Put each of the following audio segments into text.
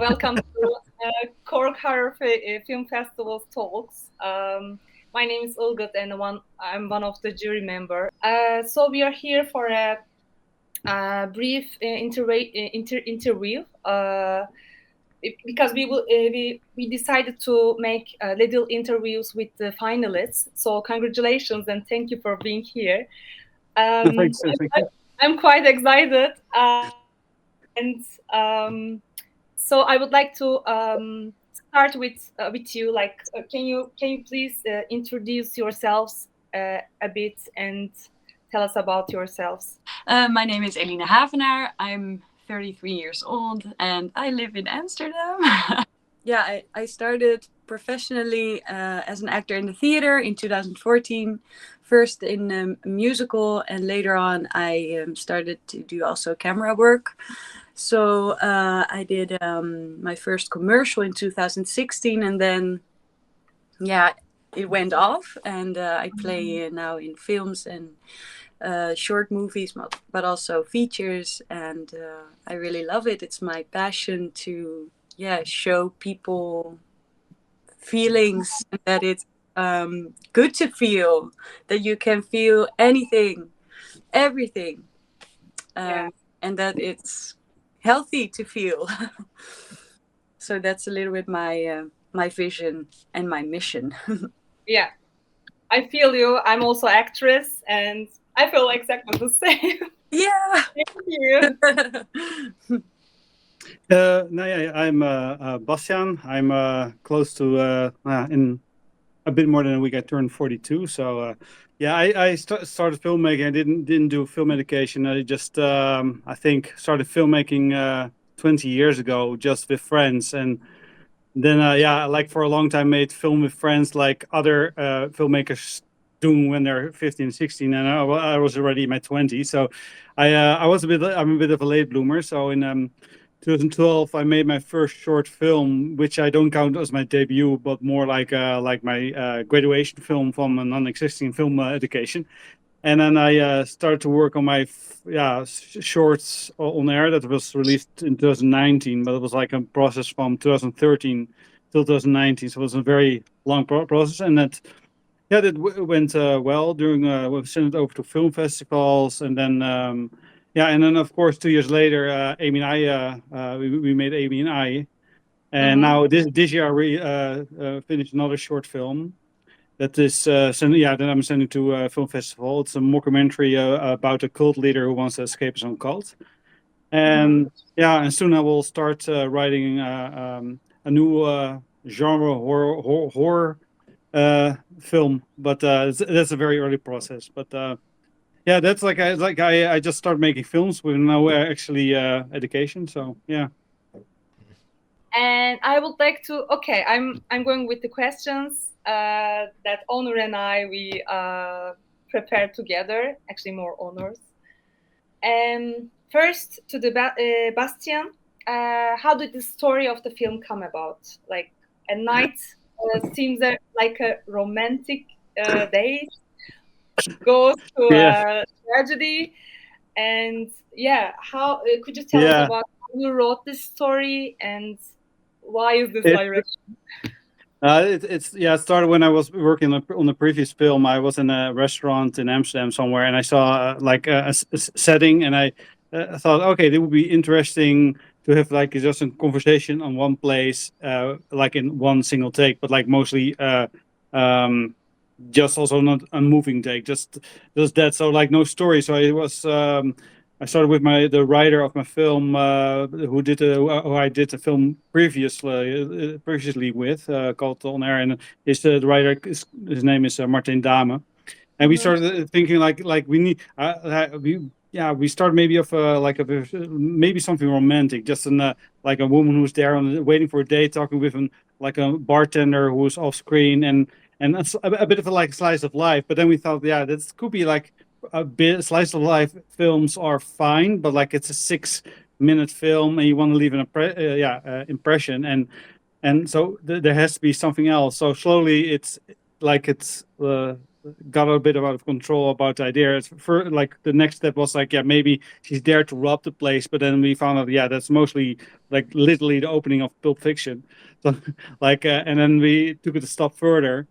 Welcome to KORK Film Festival's talks. My name is Ilgut, and I'm one of the jury member. So we are here for a brief interview because we decided to make little interviews with the finalists. So congratulations and thank you for being here. Thanks. I'm quite excited, and so I would like to start with you. Like, can you please introduce yourselves a bit and tell us about yourselves? My name is Eline Havenaar. I'm 33 years old and I live in Amsterdam. I started professionally as an actor in the theater in 2014. First in a musical, and later on I started to do also camera work. So I did my first commercial in 2016, and then it went off, and I play now in films and short movies, but also features, and I really love it. It's my passion to show people feelings, that it's good to feel, that you can feel anything, everything, and that it's healthy to feel. So that's a little bit my vision and my mission. Yeah, I feel you. I'm also actress, and I feel exactly the same. Yeah. Thank you. I'm Bastiaan. I'm close to in a bit more than a week. I turned 42. So I started filmmaking. I didn't do film education. I just I think started filmmaking 20 years ago, just with friends, and then like for a long time made film with friends, like other filmmakers doing when they're 15, 16, and I was already in my 20s. So I'm a bit of a late bloomer. So in 2012, I made my first short film, which I don't count as my debut, but more like my graduation film from a non-existing film education. And then I started to work on my shorts on air that was released in 2019, but it was like a process from 2013 till 2019. So it was a very long process, and that went well. During we sent it over to film festivals, and then and then of course 2 years later, Amy and I we made Amy and I, and now this year we finished another short film. That is, then I'm sending to a film festival. It's a mockumentary about a cult leader who wants to escape his own cult. And and soon I will start writing a new genre horror film. But that's a very early process. But that's I just started making films with no actually education. So yeah. And I would like to. Okay, I'm going with the questions that Onur and we prepared together. Actually, more honors. First to the Bastiaan. How did the story of the film come about? Like a night seems like a romantic date goes to a tragedy, and how could you tell us about how you wrote this story and why is this direction? It started when I was working on the previous film. I was in a restaurant in Amsterdam somewhere, and I saw a setting, and I thought, okay, it would be interesting to have like just a conversation on one place, like in one single take, but like mostly just also not a moving take, just that. So like no story. So it was. I started with the writer of my film, who I did a film previously with, called On Air, and the writer. His name is Martin Dame, and we started thinking like we need we start maybe of maybe something romantic, just like a woman who's there waiting for a date, talking with like a bartender who's off screen, and a bit of a slice of life. But then we thought, this could be like a bit slice of life. Films are fine, but like it's a 6-minute film and you want to leave an impression, and so there has to be something else. So slowly like it's got a bit out of control about the idea. It's for like the next step was like, yeah, maybe she's there to rob the place, but then we found out, yeah, that's mostly like literally the opening of Pulp Fiction. So like, and then we took it a step further.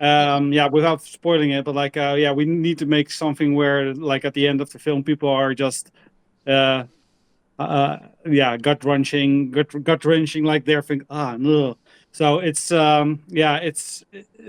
Yeah, without spoiling it, but like, yeah, we need to make something where like at the end of the film, people are just yeah, gut wrenching, like they're thinking, no. So it's yeah,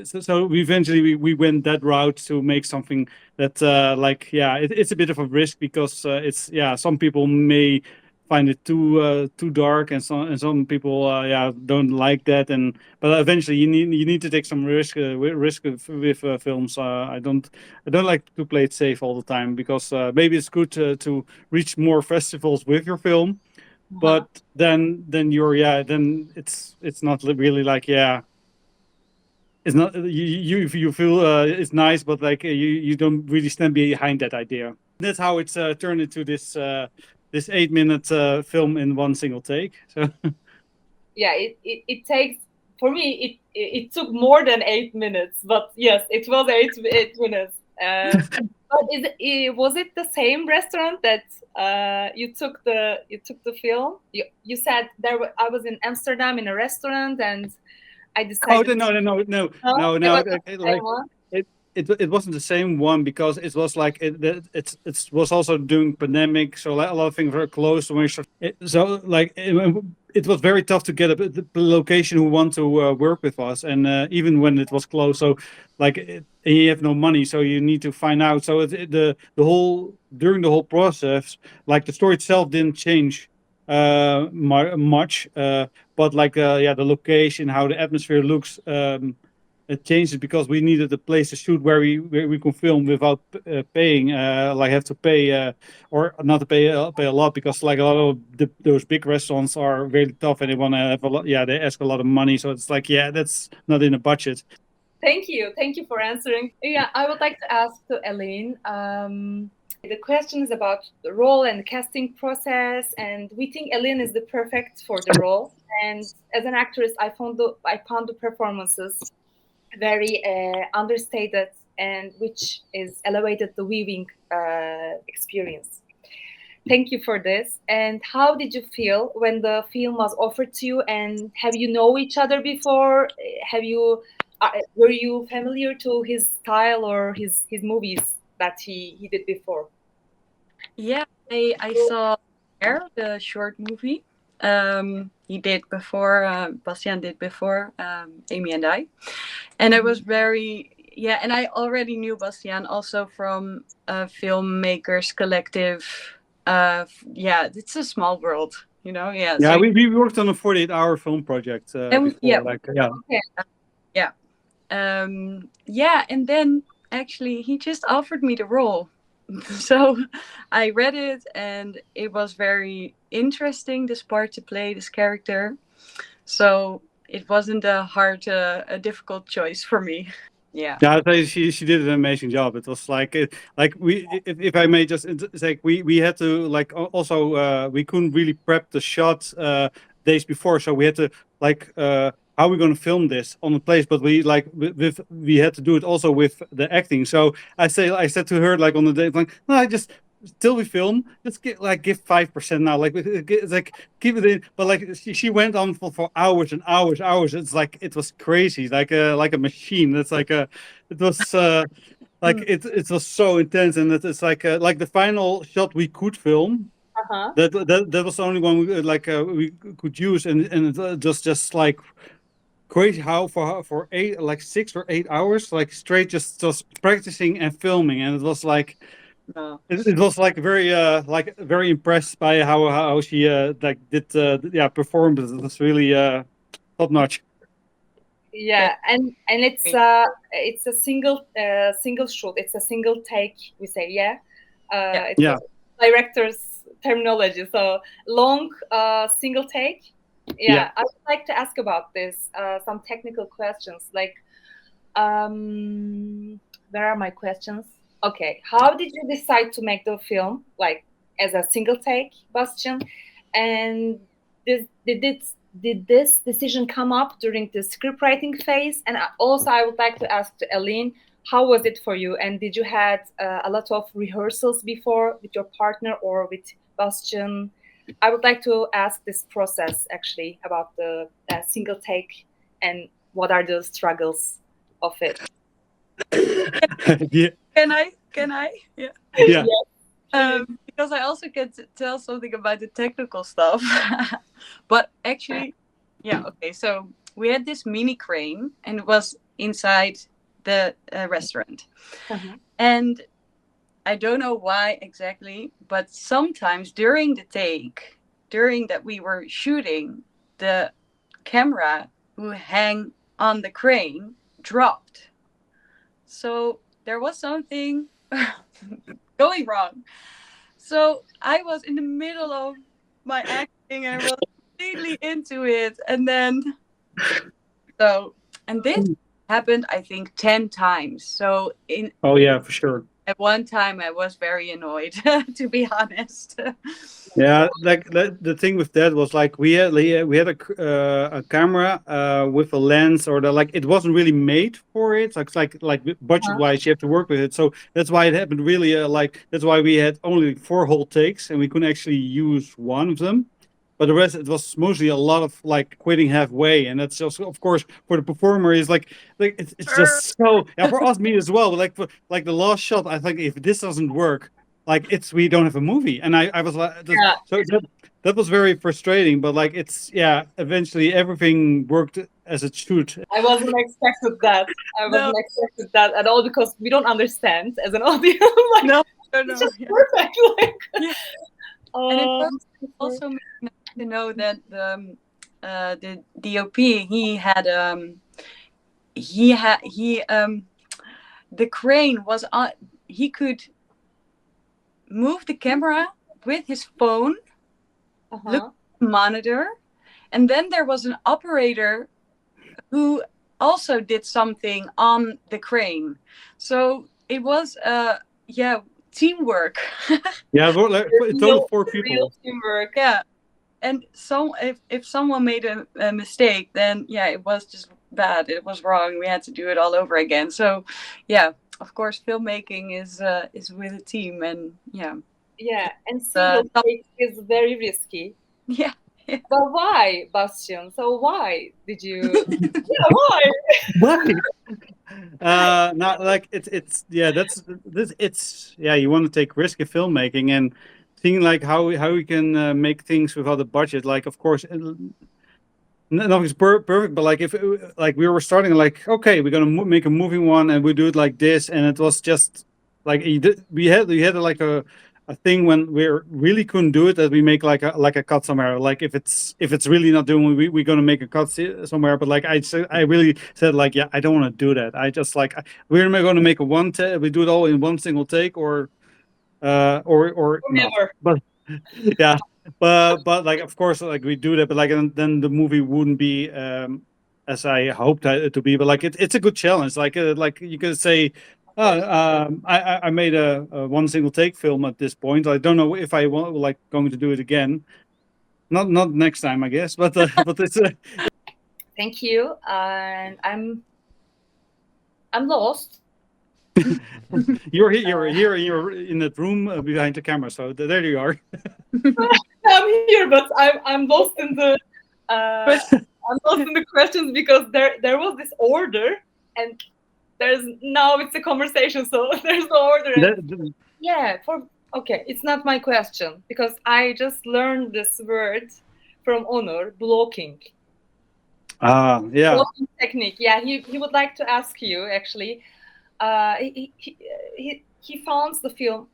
so we eventually we went that route to make something that like, yeah, it's a bit of a risk because it's, yeah, some people may find it too dark, and some people yeah, don't like that, and but eventually you need to take some risk with films. I don't like to play it safe all the time, because maybe it's good to reach more festivals with your film, but then you're, yeah, then it's not really like, yeah, it's not, you feel it's nice, but like you don't really stand behind that idea. That's how it's turned into this 8-minute film in one single take. So yeah, it takes, for me it took more than 8 minutes, but yes, it was 8 minutes. But was it the same restaurant that you took the film? You said I was in Amsterdam in a restaurant, and I decided. no, It was the like same one? it wasn't the same one, because it was like it was also during pandemic, so like a lot of things were closed when we started. So like it was very tough to get the location who want to work with us, and even when it was closed, so like you have no money, so you need to find out. So the whole, during the whole process, like the story itself didn't change much, but like yeah, the location, how the atmosphere looks, it changes, because we needed a place to shoot where we can film without paying, like have to pay or not to pay a lot, because like a lot of those big restaurants are really tough, and they want to have a lot, yeah, they ask a lot of money, so it's like, yeah, that's not in the budget. Thank you for answering. Yeah, I would like to ask to Eline. The question is about the role and the casting process, and we think Eline is the perfect for the role. And as an actress, I found the performances very understated, and which is elevated the viewing experience. Thank you for this. And how did you feel when the film was offered to you? And have you know each other before? Were you familiar to his style or his movies that he did before? Yeah, I saw Air, the short movie. He did before, Bastiaan did before, Amy and I. And it was very, yeah, and I already knew Bastiaan also from Filmmakers Collective. Yeah, it's a small world, you know. Yeah, Yeah, so we worked on a 48-hour film project before, yeah, like, yeah. Okay. Yeah. Yeah, and then actually he just offered me the role. So I read it, and it was very interesting, this part to play, this character. So it wasn't a difficult choice for me. Yeah. Yeah, I'd say she did an amazing job. It was like like if I may just, it's like we had to like also we couldn't really prep the shots days before, so we had to like how are we going to film this on the place, but we like we had to do it also with the acting. So I said to her, like, on the day, like, no, I just, till we film, let's give 5% now, like it's like keep it in. But like she went on for hours and hours. It's like, it was crazy, like a machine. It's like it was like it was so intense, and it's like the final shot we could film. That was the only one we could use, and it was just like crazy how for 6 or 8 hours, like straight, just practicing and filming, and it was like. No. It was like very impressed by how she like did performed. It was really top notch. Yeah, and it's a single shoot. It's a single take. We say, yeah. It's Yeah. director's terminology. So long single take. Yeah, I would like to ask about this. Some technical questions. Like, where are my questions? Okay, how did you decide to make the film like as a single take, Bastiaan? And did did this decision come up during the script writing phase? And also, I would like to ask to Eline, how was it for you? And did you had a lot of rehearsals before with your partner or with Bastiaan? I would like to ask this process actually about the single take and what are the struggles of it. Yeah. Can I? Yeah. Yeah. Because I also can tell something about the technical stuff. But actually, yeah, okay. So we had this mini crane and it was inside the restaurant. And I don't know why exactly, but sometimes during the take, during that we were shooting, the camera who hang on the crane dropped. So there was something going wrong. So I was in the middle of my acting and I was completely into it. And then, and this happened, I think, 10 times. So Oh yeah, for sure. At one time, I was very annoyed, to be honest. Yeah, like the thing with that was like we had a camera with a lens, or like it wasn't really made for it. Like budget wise, you have to work with it. So that's why it happened. Really, that's why we had only 4 whole takes, and we couldn't actually use one of them. But the rest, it was mostly a lot of like quitting halfway, and that's just, of course, for the performer is like it's just so. Yeah, for us, me as well. But like the last shot, I think if this doesn't work, like we don't have a movie. And I was like, so that was very frustrating. But like eventually everything worked as it should. I wasn't expected that. I wasn't expected that at all because we don't understand as an audience. Like, no. It's just perfect. Like, and it was also nice to know that the DOP he had the crane was on. He could move the camera with his phone, look at the monitor, and then there was an operator who also did something on the crane. So it was teamwork. Yeah, like total 4 people. Real teamwork. Yeah. And so if someone made a mistake, then it was just bad. It was wrong. We had to do it all over again. So of course, filmmaking is with a team, and and single take is very risky. Yeah. But why, Bastiaan? So why did you? Why? Why? Not like it's you want to take risk in filmmaking and seeing like how we can make things without a budget. Like, of course, nothing's perfect, but like if like we were starting like, okay, we're gonna make a moving one and we do it like this, and it was just like we had like a thing when we really couldn't do it, that we make like a cut somewhere. Like if it's really not doing, we're gonna make a cut somewhere. But like I really said like, I don't want to do that. I just like we're going to make a one take. We do it all in one single take, or never. But yeah. But like, of course, like we do that, but like then the movie wouldn't be as I hoped it to be. But like it's a good challenge. Like you could say, I made a one single take film at this point. I don't know if I want like going to do it again. Not next time, I guess. But but it's. Thank you, and I'm lost. You're here in that room behind the camera, so there you are. I'm here, but I'm lost in the I'm lost in the questions because there was this order, and now it's a conversation, so there's no order. It's not my question because I just learned this word from Onur, blocking. Blocking technique. Yeah, he would like to ask you actually. He found the film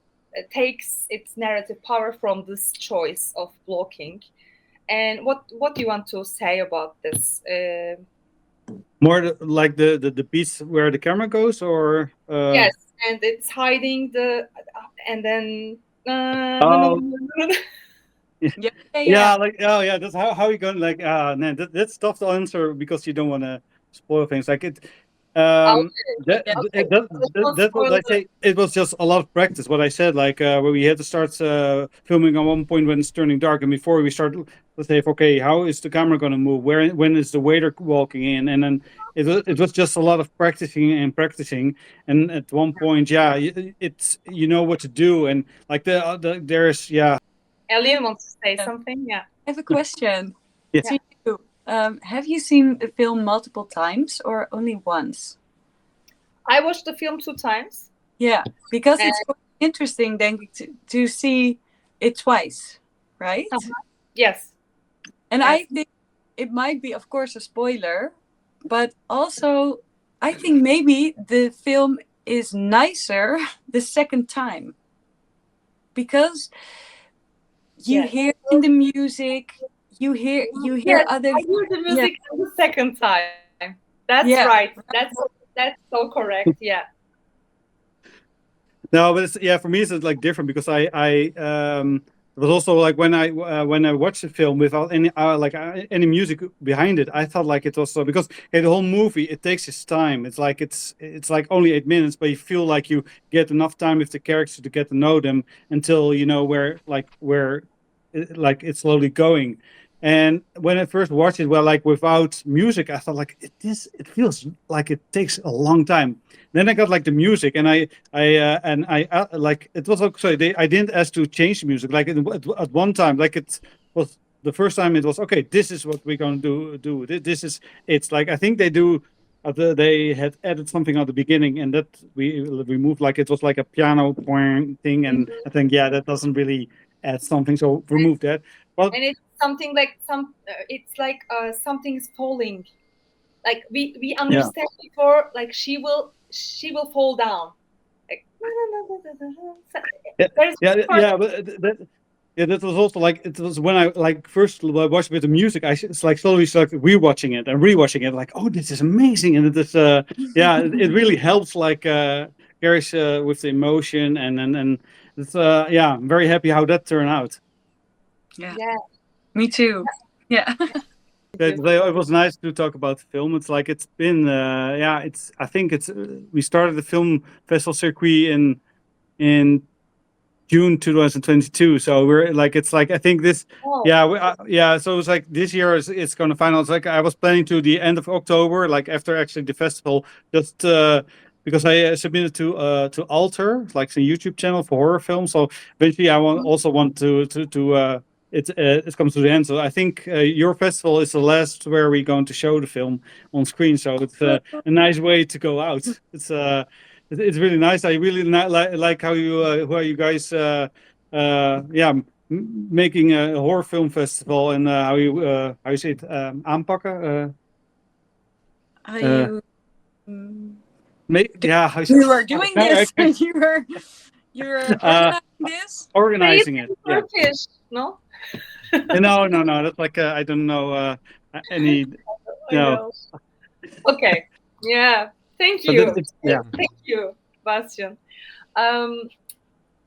takes its narrative power from this choice of blocking. And what do you want to say about this? More like the piece where the camera goes, or yes, and it's hiding and then like that's how you going, like man, that's tough to answer because you don't want to spoil things. Like it That, Yeah. that was, I say, it was just a lot of practice. What I said, like where we had to start filming at one point when it's turning dark, and before we start, let's say, okay, how is the camera going to move? When is the waiter walking in? And then it was just a lot of practicing. And at one point, yeah, it's you know what to do, and like there's Eline wants to say Yeah. something. Yeah. I have a question Yeah. to you. Have you seen the film multiple times or only once? I watched the film 2 times. Yeah, because it's quite interesting then to see it twice, right? Yes. And Yes. I think it might be, of course, a spoiler, but also I think maybe the film is nicer the second time because you Yes. hear in the music, you hear Yes, other. I hear the music the second time. That's Yeah. right. That's so correct. Yeah. No, but it's for me it's like different because it was also like when I watched the film without any music behind it, I thought like it was because the whole movie it takes its time. It's like only 8 minutes, but you feel like you get enough time with the characters to get to know them until you know where it's slowly going. And when I first watched it, well, like without music, I thought like it feels like it takes a long time. Then I got like the music, and I like it was also I didn't ask to change the music. Like at one time, like it was the first time it was okay. This is what we're gonna do. This is it's like I think they do. They had added something at the beginning, and that we removed like it was like a piano thing, and I think that doesn't really add something, so remove that. Well, And it's something like it's like something is falling. Like we understand before, like she will fall down. Like but that was also like it was when I like first watched with the music. It's like slowly started rewatching it and rewatching it. Like, oh, this is amazing, and it is it really helps like carries with the emotion and it's I'm very happy how that turned out. Yeah. Yeah. Me too. Yeah. It was nice to talk about the film. It's like it's been I think it's we started the film festival circuit in June 2022. So we're like it's like I think this so it's like this year it's going to final. It's like I was planning to the end of October, like after actually the festival, just because I submitted to Alter, like a YouTube channel for horror films. So eventually I also want to it comes to the end. So I think your festival is the last where we're going to show the film on screen. So it's a nice way to go out. It's really nice. I really like how you guys making a horror film festival and how you say it aanpakken. How you you were doing this. You were organizing this. Organizing it. Turkish, no? No. That's like I don't know any. No. Okay. Yeah. Thank you. Yeah. Thank you, Bastiaan.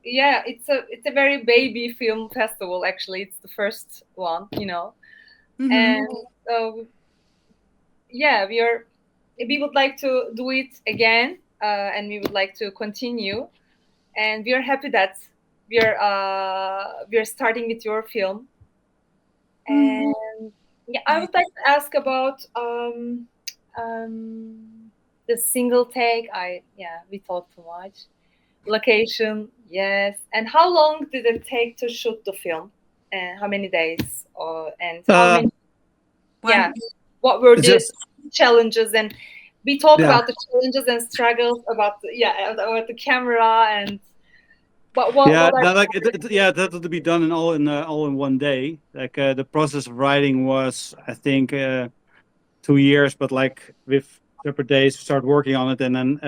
It's a very baby film festival. Actually, it's the first one, and we would like to do it again, and we would like to continue, and we are happy that we are starting with your film. And I would like to ask about the single take. We talked too much. Location, yes. And how long did it take to shoot the film? And how many days? And how many? What were the challenges? And we talked about the challenges and struggles about the camera and. That had to be done all in one day. Like the process of writing was, I think, 2 years, but like with separate days, start working on it, and then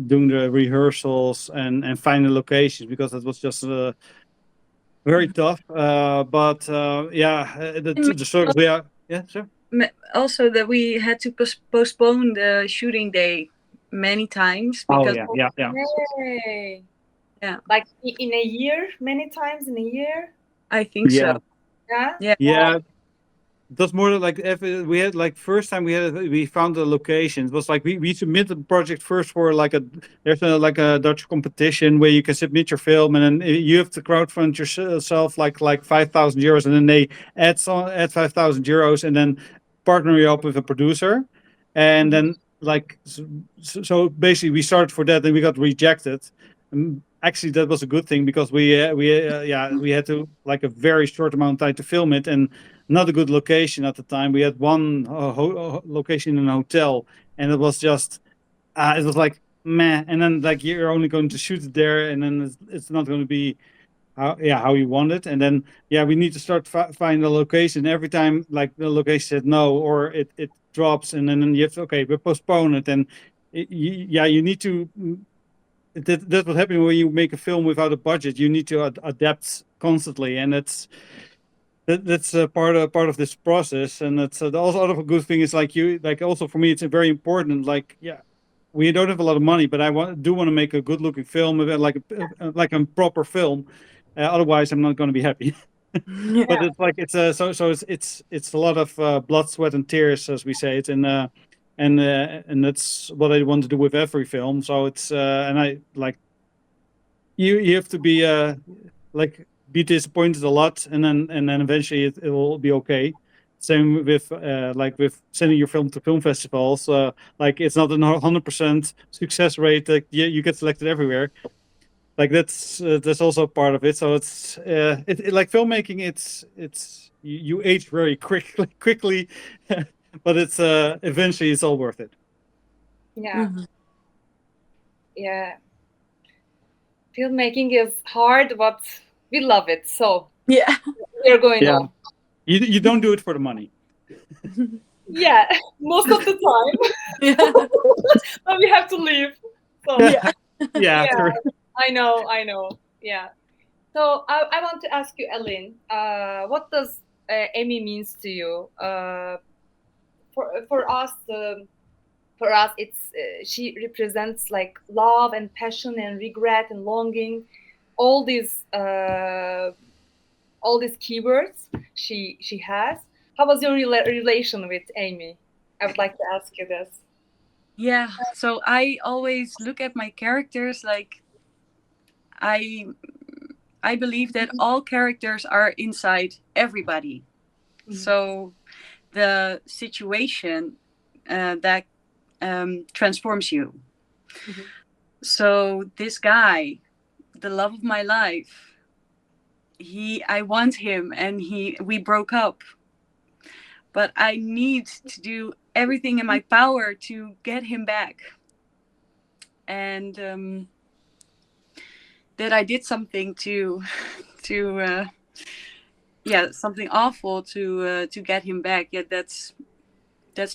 doing the rehearsals and finding locations because it was just very tough. Sure. Also, that we had to postpone the shooting day many times. Because Yeah. Like in a year, many times in a year? I think so. Yeah. it was more like if we had like first time we found the location. It was like we submitted the project first for like like a Dutch competition where you can submit your film and then you have to crowdfund yourself like €5,000 and then they add 5,000 and then partner you up with a producer and then like so basically we started for that and we got rejected. And actually that was a good thing because we had to like a very short amount of time to film it and not a good location at the time. We had one location in a hotel, and it was just it was like meh. And then like you're only going to shoot it there, and then it's not going to be how you want it. And then we need to start find a location. Every time like the location said no or it drops, and then you have to we postpone it. And you need to. That's what happens when you make a film without a budget. You need to adapt constantly, and that's part of this process. And it's also a good thing is like also for me it's very important. Like we don't have a lot of money, but I do want to make a good looking film, like a proper film. Otherwise, I'm not going to be happy. Yeah. But it's like it's it's a lot of blood, sweat, and tears, as we say it, and that's what I want to do with every film. So it's and I like you have to be like be disappointed a lot, and then eventually it will be okay. Same with like with sending your film to film festivals. Like it's not a 100% success rate. Like you get selected everywhere. Like that's also part of it. So it's like filmmaking. It's you age very quickly, but it's eventually it's all worth it. Yeah. Yeah. Filmmaking is hard, but we love it. So Yeah. we're going on. You don't do it for the money. Yeah, most of the time. Yeah. But we have to leave. So Yeah. I know. Yeah. So I want to ask you, Eline, what does Emmy means to you? For us, it's she represents like love and passion and regret and longing, all these keywords she has. How was your relation with Amy? I would like to ask you this. Yeah. So I always look at my characters like I believe that all characters are inside everybody. Mm-hmm. So the situation that transforms you. Mm-hmm. So this guy, the love of my life, I want him, and we broke up. But I need to do everything in my power to get him back. And that I did something something awful to get him back. Yeah, that's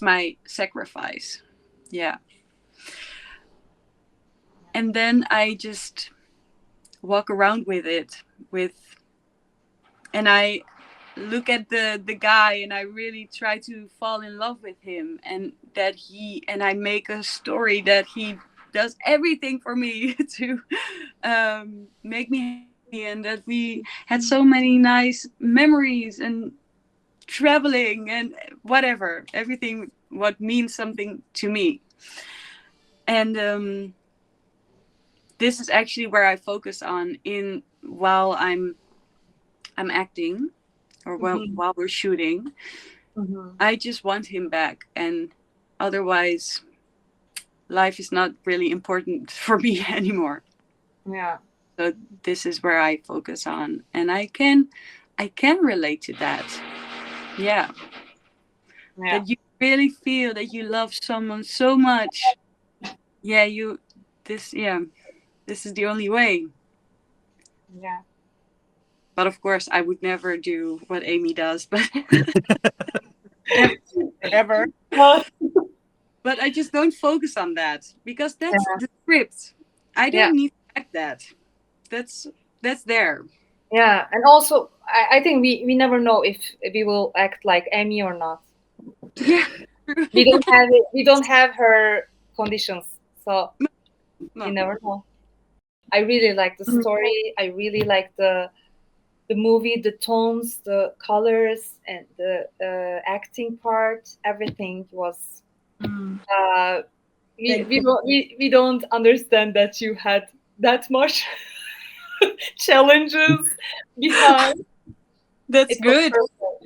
my sacrifice. Yeah. And then I just walk around with it and I look at the guy and I really try to fall in love with him, and I make a story that he does everything for me to make me happy, and that we had so many nice memories and traveling and whatever, everything what means something to me. And this is actually where I focus on while I'm acting, or while we're shooting. Mm-hmm. I just want him back, and otherwise life is not really important for me anymore. Yeah. So this is where I focus on, and I can relate to that. Yeah. That you really feel that you love someone so much. Yeah, this is the only way. Yeah. But of course, I would never do what Amy does, but ever. But I just don't focus on that, because that's the script. I don't need to act that. That's there. Yeah, and also I think we never know if we will act like Amy or not. Yeah. We don't have her conditions, so we never know. I really like the story. I really like the the movie, the tones, the colors, and the acting part, everything was. We don't understand that you had that much challenges behind. That's good.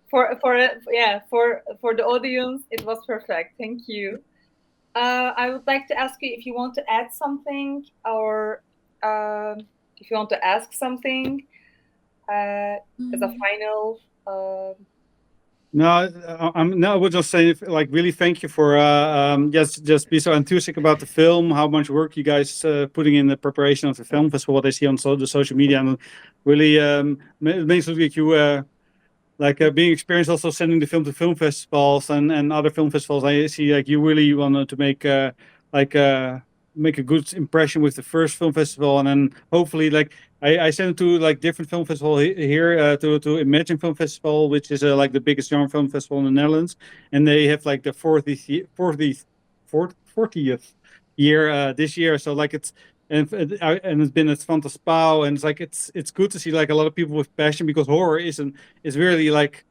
For the audience, it was perfect. Thank you. I would like to ask you if you want to add something, or if you want to ask something as a final. No, I would just say, like, really thank you for just be so enthusiastic about the film, how much work you guys putting in the preparation of the film festival, what I see on the social media, and really makes it like you being experienced also sending the film to film festivals and other film festivals. I see like you really wanted to make make a good impression with the first film festival, and then hopefully I sent it to like different film festival here to Imagine Film Festival, which is like the biggest genre film festival in the Netherlands, and they have like the 40th year this year. So like it's it's been at Van Spouw, and it's like it's good to see like a lot of people with passion, because horror is really like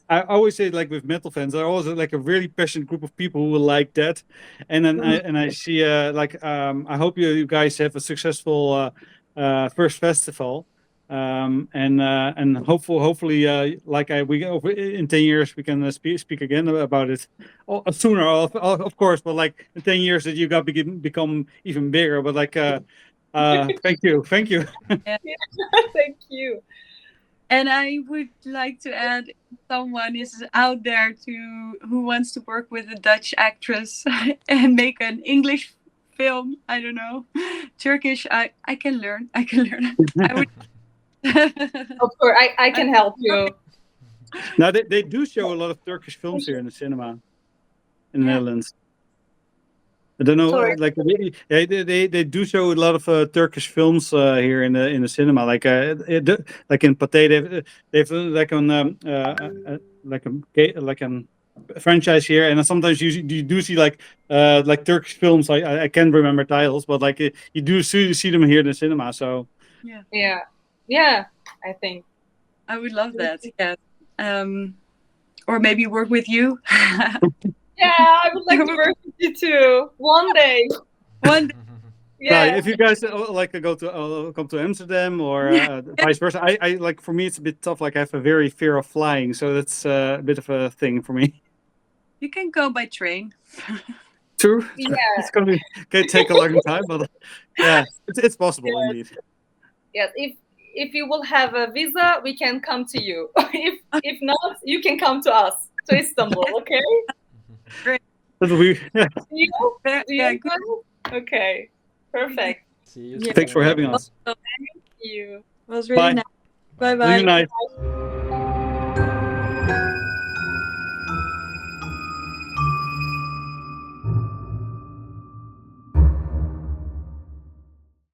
I always say, like, with metal fans, there are always like a really passionate group of people who will like that. And then I see I hope you guys have a successful first festival. And hopefully in 10 years we can speak again about it. Sooner, of course, but like in 10 years that you got become even bigger. But like thank you. Yeah. Thank you. And I would like to add, someone is out there who wants to work with a Dutch actress and make an English film. I don't know, Turkish. I can learn. I would. Of course, I can help you. Now they do show a lot of Turkish films here in the cinema in the Netherlands. I don't know, like they do show a lot of Turkish films here in the cinema. Like like in Pathé, they've like a franchise here, and sometimes you do see like Turkish films. I can't remember titles, but like you do see them here in the cinema. So yeah, I think I would love that. Yeah, or maybe work with you. Yeah, I would like to work with you too. One day. Yeah. If you guys like to come to Amsterdam or vice versa, I like, for me it's a bit tough. Like I have a very fear of flying, so that's a bit of a thing for me. You can go by train. True. Yeah. It's gonna take a long time, but yeah, it's possible indeed. Yes, if you will have a visa, we can come to you. If not, you can come to us, to Istanbul. Okay. Great. That'll be, Okay. Perfect. See you. Thanks for having us. Thank you. It was really nice. Bye bye. Really nice.